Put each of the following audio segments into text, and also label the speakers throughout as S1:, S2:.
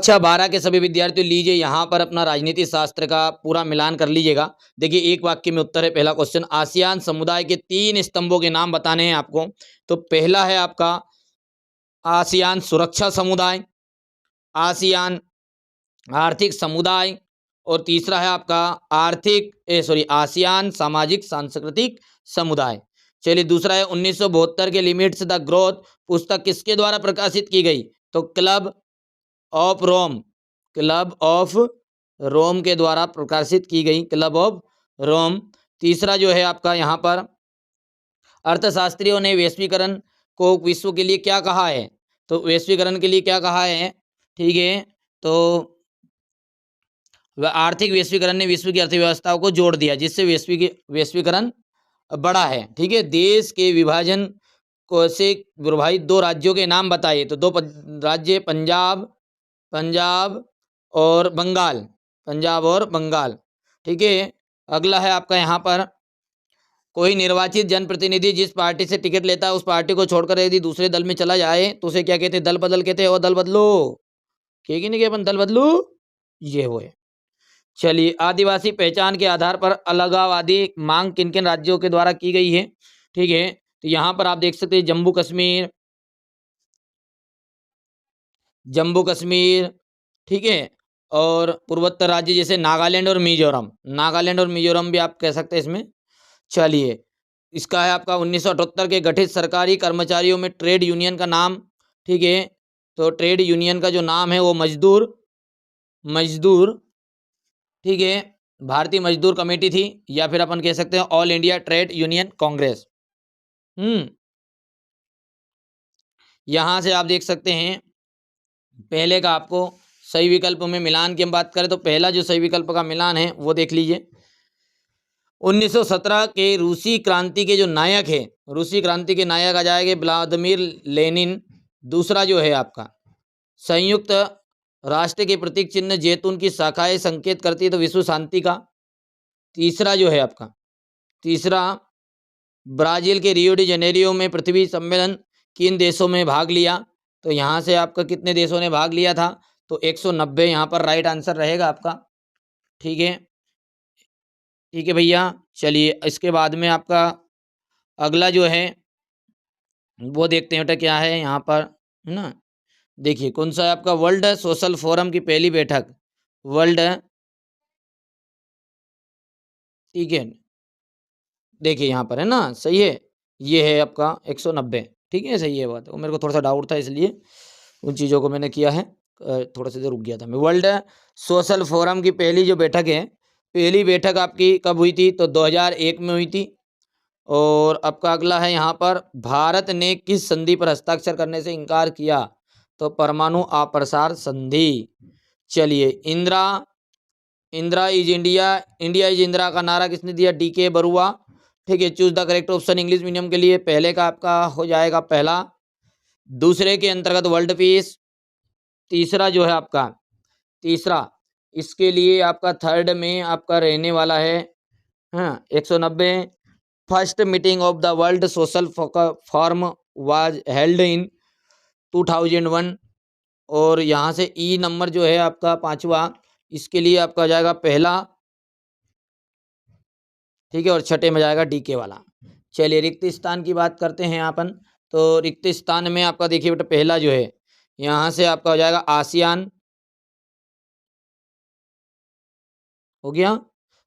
S1: कक्षा 12 के सभी विद्यार्थियों लीजिए यहाँ पर अपना राजनीति शास्त्र का पूरा मिलान कर लीजिएगा। देखिए एक वाक्य में उत्तर है पहला क्वेश्चन, आसियान समुदाय के 3 स्तंभों के नाम बताने हैं आपको। तो पहला है आपका आसियान सुरक्षा समुदाय, आसियान आर्थिक समुदाय और तीसरा है आपका आसियान सामाजिक सांस्कृतिक समुदाय। चलिए दूसरा है 1972 के लिमिट्स द ग्रोथ पुस्तक किसके द्वारा प्रकाशित की गई? तो club of Rome, club of Rome के द्वारा प्रकाशित की गई, क्लब ऑफ रोम। तीसरा जो है आपका यहाँ पर अर्थशास्त्रियों ने वैश्वीकरण को विश्व के लिए क्या कहा है? तो वैश्वीकरण के लिए क्या कहा है? ठीक है, तो आर्थिक वैश्वीकरण ने विश्व की अर्थव्यवस्थाओं को जोड़ दिया, जिससे वैश्वीकरण बढ़ा है। ठीक है, देश के विभाजन को से प्रभावित 2 राज्यों के नाम बताइए। तो 2 राज्य पंजाब और बंगाल, पंजाब और बंगाल। ठीक है, अगला है आपका यहाँ पर कोई निर्वाचित जनप्रतिनिधि जिस पार्टी से टिकट लेता है उस पार्टी को छोड़कर यदि दूसरे दल में चला जाए तो उसे क्या कहते हैं? दल बदल कहते हैं। और दल बदलो कि नहीं कि अपन दल बदलू, ये वो है। चलिए आदिवासी पहचान के आधार पर अलगाववादी मांग किन किन राज्यों के द्वारा की गई है? ठीक है, तो यहाँ पर आप देख सकते हैं जम्मू कश्मीर, ठीक है, और पूर्वोत्तर राज्य जैसे नागालैंड और मिजोरम भी आप कह सकते हैं इसमें। चलिए इसका है आपका 1978 के गठित सरकारी कर्मचारियों में ट्रेड यूनियन का नाम। ठीक है, तो ट्रेड यूनियन का जो नाम है वो मजदूर, ठीक है, भारतीय मजदूर कमेटी थी, या फिर अपन कह सकते हैं all India trade union Congress. यहां से आप देख सकते हैं पहले का आपको सही विकल्प में मिलान की हम बात करें तो पहला जो सही विकल्प का मिलान है वो देख लीजिए। 1917 के रूसी क्रांति के जो नायक है, रूसी क्रांति के नायक आ जाएंगे व्लादिमीर लेनिन। दूसरा जो है आपका संयुक्त राष्ट्र के प्रतीक चिन्ह जैतून की शाखाएं संकेत करती है तो विश्व शांति का। तीसरा जो है आपका ब्राजील के रियो डी जेनेरियो में पृथ्वी सम्मेलन किन देशों में भाग लिया? तो यहाँ से आपका कितने देशों ने भाग लिया था? तो 190 यहाँ पर राइट आंसर रहेगा आपका। ठीक है भैया। चलिए इसके बाद में आपका अगला जो है वो देखते हैं बेटा क्या है यहाँ पर, है ना। देखिए कौन सा है आपका वर्ल्ड सोशल फोरम की पहली बैठक, वर्ल्ड, ठीक है, देखिए यहाँ पर है ना, सही है, ये है आपका 190। ठीक है, सही है बात। मेरे को थोड़ा सा डाउट था इसलिए उन चीज़ों को मैंने किया है, थोड़ा सा रुक गया था मैं। वर्ल्ड सोशल फोरम की पहली जो बैठक है, पहली बैठक आपकी कब हुई थी? तो 2001 में हुई थी। और आपका अगला है यहाँ पर भारत ने किस संधि पर हस्ताक्षर करने से इनकार किया? तो परमाणु अप्रसार संधि। चलिए Indira is India, India is Indira का नारा किसने दिया? DK बरुआ। ठीक है, choose the correct option English medium के लिए पहले का आपका हो जाएगा पहला। दूसरे के अंतर्गत वर्ल्ड पीस। तीसरा जो है आपका इसके लिए आपका थर्ड में आपका रहने वाला है 190। First meeting of the world social forum was held in 2001। और यहाँ से ई नंबर जो है आपका 5वां, इसके लिए आपका हो जाएगा पहला। ठीक है, और छठे में जाएगा DK वाला। चलिए रिक्त स्थान की बात करते हैं अपन। तो रिक्त स्थान में आपका देखिए बेटा पहला जो है यहाँ से आपका हो जाएगा आसियान, हो गया।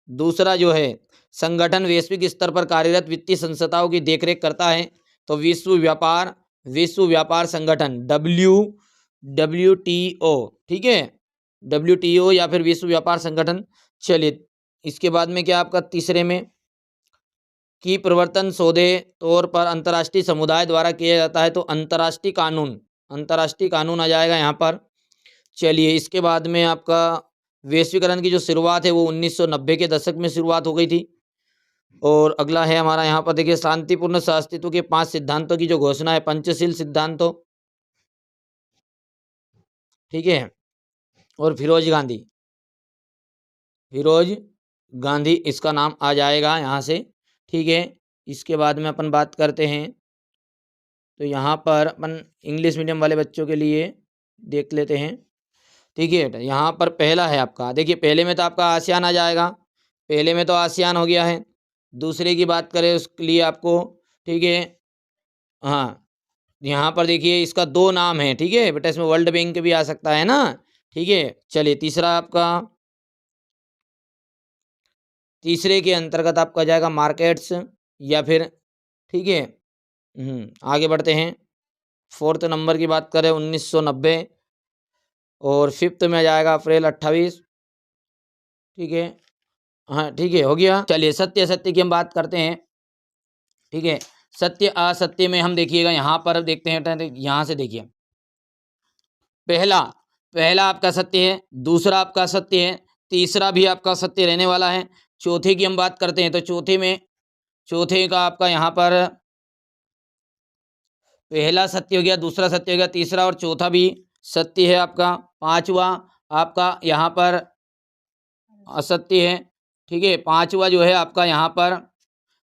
S1: दूसरा जो है संगठन वैश्विक स्तर पर कार्यरत वित्तीय संस्थाओं की देखरेख करता है तो विश्व व्यापार संगठन WTO। ठीक है, WTO या फिर विश्व व्यापार संगठन। चलिए इसके बाद में क्या आपका तीसरे में की प्रवर्तन सौदे तौर पर अंतर्राष्ट्रीय समुदाय द्वारा किया जाता है तो अंतर्राष्ट्रीय कानून आ जाएगा यहाँ पर। चलिए इसके बाद में आपका वैश्वीकरण की जो शुरुआत है वो 1990 के दशक में शुरुआत हो गई थी। और अगला है हमारा यहाँ पर देखिए शांतिपूर्ण सहअस्तित्व के 5 सिद्धांतों की जो घोषणा है, पंचशील सिद्धांतों। ठीक है, और फिरोज गांधी इसका नाम आ जाएगा यहाँ से। ठीक है, इसके बाद में अपन बात करते हैं तो यहाँ पर अपन इंग्लिश मीडियम वाले बच्चों के लिए देख लेते हैं। ठीक है, यहाँ पर पहला है आपका, देखिए पहले में तो आपका आसियान आ जाएगा, पहले में तो आसियान हो गया है। दूसरे की बात करें उसके लिए आपको, ठीक है, हाँ, यहाँ पर देखिए इसका 2 नाम है, ठीक है बेटा, इसमें वर्ल्ड बैंक भी आ सकता है ना, ठीक है। चलिए तीसरा आपका, तीसरे के अंतर्गत आपका जाएगा मार्केट्स या फिर, ठीक है। आगे बढ़ते हैं। 4th नंबर की बात करें 1990 और 5th में आ जाएगा अप्रैल 28, ठीक है। हाँ, ठीक है, हो गया। चलिए सत्य असत्य की हम बात करते हैं, ठीक है। सत्य असत्य में हम देखिएगा यहाँ पर देखते हैं, यहाँ से देखिए, पहला पहला आपका सत्य है, दूसरा आपका सत्य है, तीसरा भी आपका सत्य रहने वाला है। चौथे की हम बात करते हैं तो चौथे में, चौथे का आपका यहाँ पर पहला सत्य हो गया, दूसरा सत्य हो गया, तीसरा और चौथा भी सत्य है आपका। पांचवा आपका यहाँ पर असत्य है, ठीक है। पांचवा जो है आपका यहाँ पर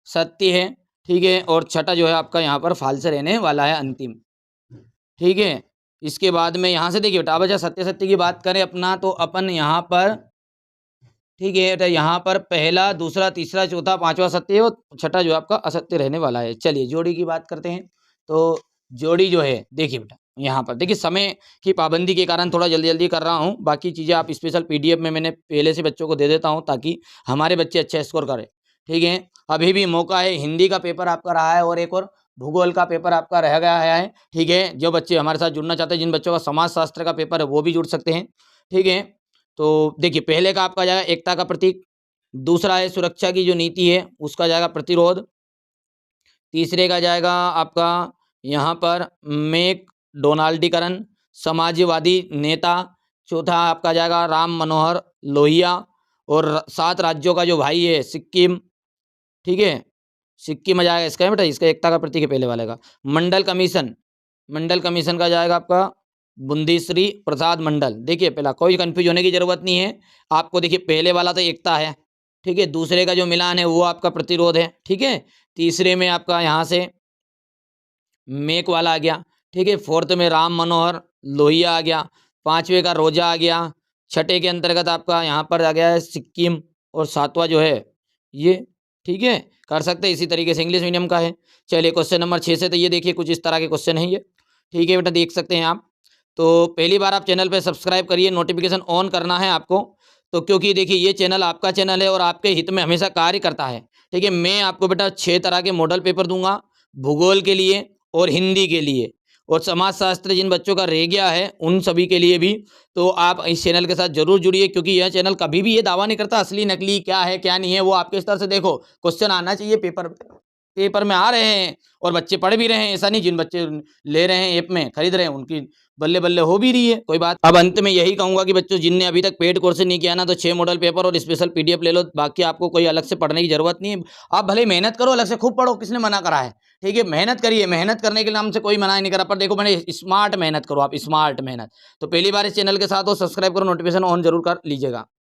S1: सत्य है, ठीक है। और छठा जो है आपका यहाँ पर फाल्स रहने वाला है, अंतिम, ठीक है। इसके बाद में यहाँ से देखिए बेटा, अब अच्छा सत्य सत्य की बात करें अपना, तो अपन यहाँ पर, ठीक है, तो यहाँ पर पहला, दूसरा, तीसरा, चौथा, पांचवा सत्य है और छठा जो आपका असत्य रहने वाला है। चलिए जोड़ी की बात करते हैं, तो जोड़ी जो है देखिए बेटा, यहाँ पर देखिए समय की पाबंदी के कारण थोड़ा जल्दी जल्दी कर रहा हूँ, बाकी चीज़ें आप स्पेशल पीडीएफ में मैंने पहले से बच्चों को दे देता हूँ ताकि हमारे बच्चे अच्छा स्कोर करें, ठीक है। अभी भी मौका है, हिंदी का पेपर आपका रहा है और एक और भूगोल का पेपर आपका रह गया है, ठीक है। जो बच्चे हमारे साथ जुड़ना चाहते हैं, जिन बच्चों का समाज शास्त्र का पेपर है वो भी जुड़ सकते हैं, ठीक है। तो देखिए पहले का आपका जाएगा एकता का प्रतीक, दूसरा है सुरक्षा की जो नीति है उसका जाएगा प्रतिरोध, तीसरे का जाएगा आपका यहाँ पर मैकडोनाल्डीकरण, समाजवादी नेता, चौथा आपका जाएगा राम मनोहर लोहिया, और 7 राज्यों का जो भाई है सिक्किम, ठीक है, सिक्किम आ जाएगा इसका, है बेटा, इसका एकता का प्रतीक है पहले वाले का। मंडल कमीशन, मंडल कमीशन का जाएगा आपका बुंदीश्री प्रसाद मंडल। देखिए पहला कोई कंफ्यूज होने की जरूरत नहीं है आपको, देखिए पहले वाला तो एकता है, ठीक है, दूसरे का जो मिलान है वो आपका प्रतिरोध है, ठीक है, तीसरे में आपका यहाँ से मेक वाला आ गया, ठीक है, 4th में राम मनोहर लोहिया आ गया, 5वें का रोजा आ गया, छठे के अंतर्गत आपका यहाँ पर आ गया है सिक्किम, और 7वां जो है ये, ठीक है, कर सकते हैं। इसी तरीके से इंग्लिश मीडियम का है। चलिए क्वेश्चन नंबर 6 से, तो ये देखिए कुछ इस तरह के क्वेश्चन है ये, ठीक है बेटा, देख सकते हैं आप। तो पहली बार आप चैनल पे सब्सक्राइब करिए, नोटिफिकेशन ऑन करना है आपको, तो क्योंकि देखिए ये चैनल आपका चैनल है और आपके हित में हमेशा कार्य करता है, ठीक है। मैं आपको बेटा 6 तरह के मॉडल पेपर दूंगा, भूगोल के लिए और हिंदी के लिए, और समाज शास्त्र जिन बच्चों का रह गया है उन सभी के लिए भी। तो आप इस चैनल के साथ जरूर जुड़िए, क्योंकि यह चैनल कभी भी ये दावा नहीं करता असली नकली क्या है क्या नहीं है, वो आपके स्तर से देखो, क्वेश्चन आना चाहिए पेपर में आ रहे हैं और बच्चे पढ़ भी रहे हैं, ऐसा नहीं जिन बच्चे ले रहे हैं ऐप में खरीद रहे हैं उनकी बल्ले बल्ले हो भी रही है, कोई बात। अब अंत में यही कहूंगा कि बच्चों जिनने अभी तक पेड कोर्स नहीं किया ना, तो 6 मॉडल पेपर और स्पेशल पीडीएफ ले लो, बाकी आपको कोई अलग से पढ़ने की जरूरत नहीं है। आप भले मेहनत करो, अलग से खूब पढ़ो, किसने मना करा है, ठीक है, मेहनत करिए, मेहनत करने के नाम से कोई मना नहीं करा, पर देखो मैंने स्मार्ट मेहनत करो, आप स्मार्ट मेहनत। तो पहली बार इस चैनल के साथ हो, सब्सक्राइब करो, नोटिफिकेशन ऑन जरूर कर लीजिएगा।